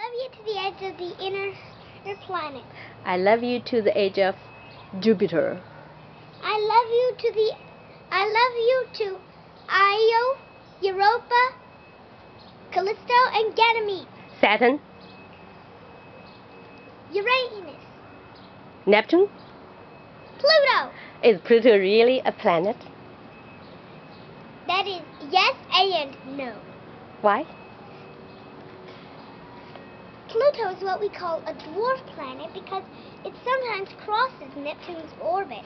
love you to the edge of the inner planet. I love you to the edge of Jupiter. I love you to Io, Europa, Callisto, and Ganymede. Saturn, Uranus, Neptune. Pluto. Is Pluto really a planet? That is yes and no. Why? Pluto is what we call a dwarf planet because it sometimes crosses Neptune's orbit.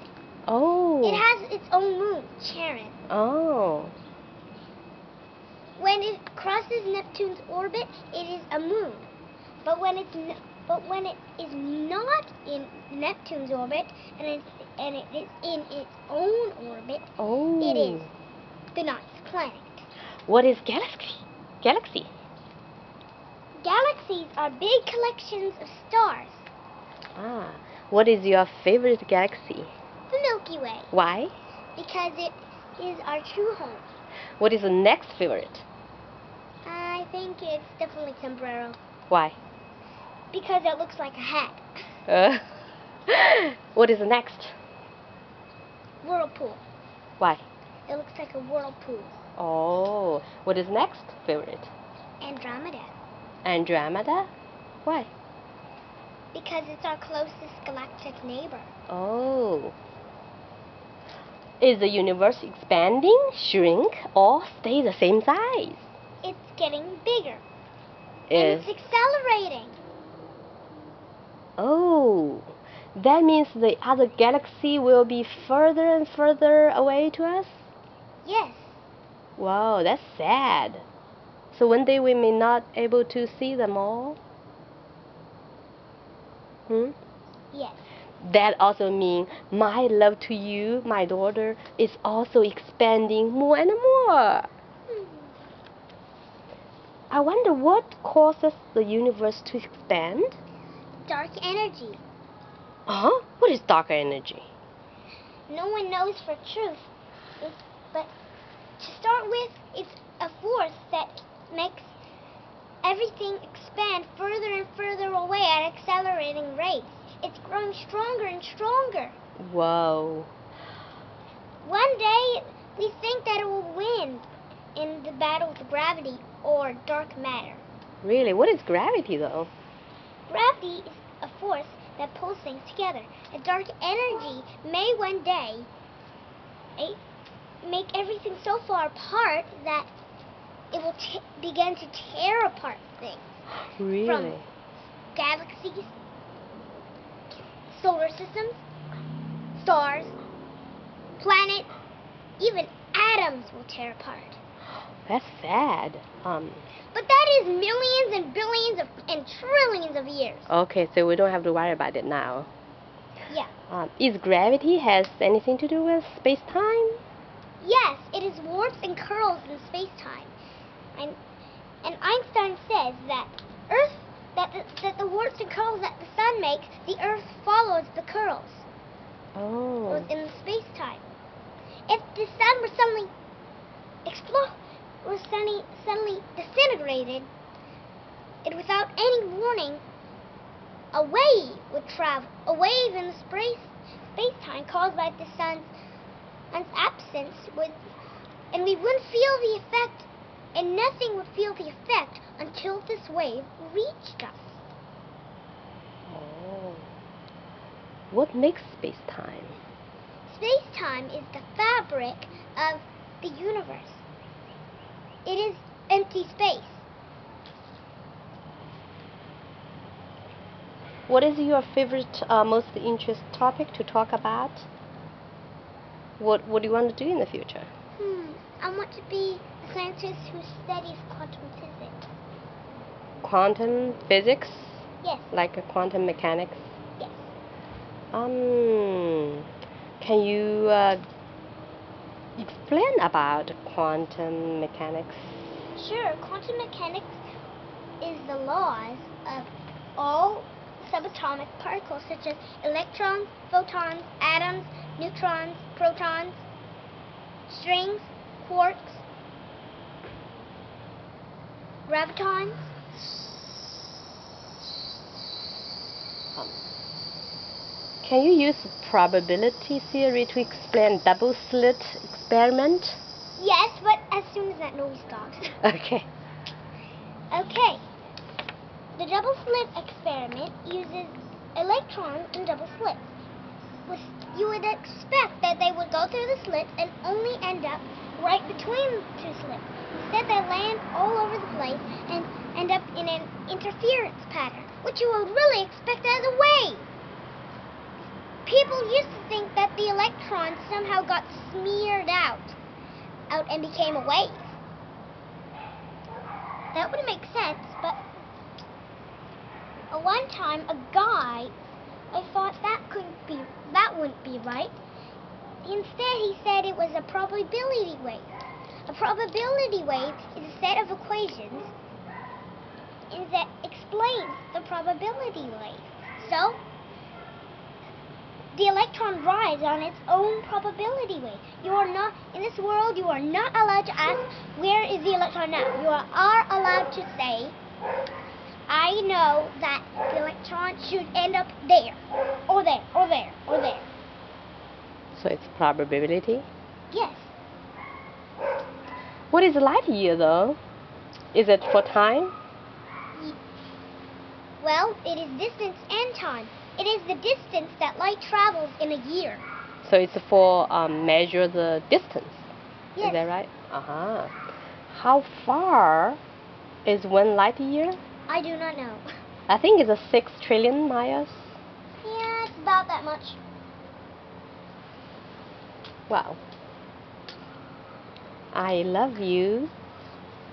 Oh. It has its own moon, Charon. Oh. When it crosses Neptune's orbit, it is a moon. But when it is not in Neptune's orbit and it is in its own orbit, it is the ninth planet. What is galaxy? Galaxy. Galaxies are big collections of stars. Ah. What is your favorite galaxy? The Milky Way. Why? Because it is our true home. What is the next favorite? I think it's definitely Sombrero. Why? Because it looks like a hat. What is the next? Whirlpool. Why? It looks like a whirlpool. Oh. What is next favorite? Andromeda. Andromeda? Why? Because it's our closest galactic neighbor. Oh. Is the universe expanding, shrink, or stay the same size? It's getting bigger. And it's accelerating. Oh. That means the other galaxy will be further and further away to us? Yes. Wow, that's sad. So one day we may not able to see them all? Yes. That also means my love to you, my daughter, is also expanding more and more. I wonder what causes the universe to expand? Dark energy. Huh? What is dark energy? No one knows for truth. But to start with, it's a force that makes everything expand further and further away at accelerating rates. It's growing stronger and stronger. Whoa. One day, we think that it will win in the battle with gravity or dark matter. Really? What is gravity, though? Gravity is a force that pulls things together. And dark energy may one day make everything so far apart that it will begin to tear apart things. Really? From galaxies, solar systems, stars, planets, even atoms will tear apart. That's sad. But that is millions and billions and trillions of years. Okay, so we don't have to worry about it now. Yeah. Is gravity has anything to do with space-time? Yes, it is warps and curls in space-time. And Einstein says that that the warps and curls that the sun makes, the Earth follows the curls. Oh. In space-time. If the sun were suddenly suddenly disintegrated, and without any warning, a wave would travel. A wave in the space-time caused by the sun's absence and we wouldn't feel the effect, and nothing would feel the effect until this wave reached us. Oh. What makes space-time? Space-time is the fabric of the universe. It is empty space. What is your favorite, most interesting topic to talk about? What do you want to do in the future? I want to be a scientist who studies quantum physics. Quantum physics? Yes. Like quantum mechanics? Yes. Can you explain about quantum mechanics? Sure. Quantum mechanics is the laws of all subatomic particles such as electrons, photons, atoms, neutrons, protons, strings, quarks, gravitons, Um, can you use probability theory to explain double slit experiment? Yes, but as soon as that noise stops. Okay. Okay. The double slit experiment uses electrons in double slits. You would expect that they would go through the slits and only end up right between the two slits. Instead, they land all over the place and end up in an interference pattern, which you would really expect as a wave. People used to think that the electrons somehow got smeared out and became a wave. That would make sense, but one time a guy, I thought that wouldn't be right. Instead, he said it was a probability wave. A probability wave is a set of equations that explains the probability wave. So, the electron rides on its own probability wave. You are not, in this world, you are not allowed to ask, where is the electron now? You are allowed to say, I know that the electron should end up there, or there, or there, or there. So it's probability? Yes. What is light year though? Is it for time? Well, it is distance and time. It is the distance that light travels in a year. So it's for measure the distance. Yes. Is that right? Uh-huh. How far is 1 light year? I do not know. I think it's 6 trillion miles. Yeah, it's about that much. Wow. I love you.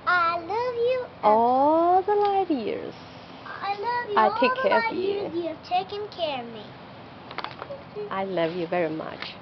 I love you. All the light years. I love you. I all take the care of light you. years you have taken care of me. I love you very much.